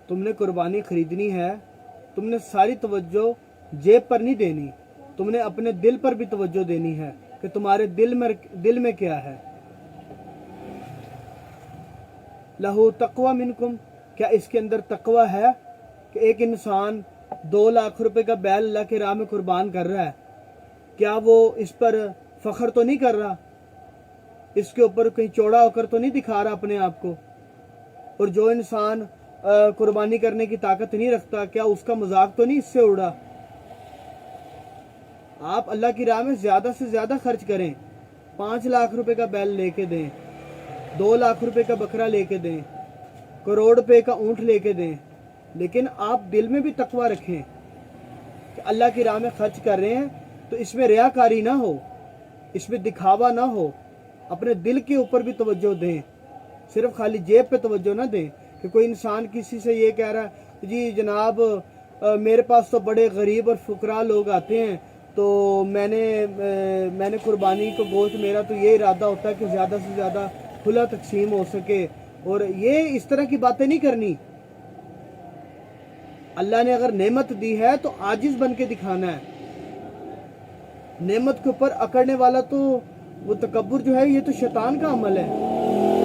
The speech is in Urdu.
تم نے قربانی خریدنی ہے، تم نے ساری توجہ جیب پر نہیں دینی، تم نے اپنے دل پر بھی توجہ دینی ہے کہ تمہارے دل میں کیا ہے۔ لہو تقوی منکم، کیا اس کے اندر تقوی ہے کہ ایک انسان 2 لاکھ روپے کا بیل اللہ کی راہ میں قربان کر رہا ہے، کیا وہ اس پر فخر تو نہیں کر رہا، اس کے اوپر کہیں چوڑا ہو کر تو نہیں دکھا رہا اپنے آپ کو؟ اور جو انسان قربانی کرنے کی طاقت نہیں رکھتا، کیا اس کا مذاق تو نہیں اس سے اڑا؟ آپ اللہ کی راہ میں زیادہ سے زیادہ خرچ کریں، 5 لاکھ روپے کا بیل لے کے دیں، 2 لاکھ روپے کا بکرا لے کے دیں، کروڑ روپے کا اونٹ لے کے دیں، لیکن آپ دل میں بھی تقوی رکھیں کہ اللہ کی راہ میں خرچ کر رہے ہیں تو اس میں ریاکاری نہ ہو، اس میں دکھاوا نہ ہو، اپنے دل کے اوپر بھی توجہ دیں، صرف خالی جیب پہ توجہ نہ دیں کہ کوئی انسان کسی سے یہ کہہ رہا ہے جی جناب میرے پاس تو بڑے غریب اور فقراء لوگ آتے ہیں تو میں نے قربانی کو گوشت، میرا تو یہ ارادہ ہوتا ہے کہ زیادہ سے زیادہ کھلا تقسیم ہو سکے، اور یہ اس طرح کی باتیں نہیں کرنی۔ اللہ نے اگر نعمت دی ہے تو عاجز بن کے دکھانا ہے، نعمت کے اوپر اکڑنے والا تو وہ تکبر جو ہے یہ تو شیطان کا عمل ہے۔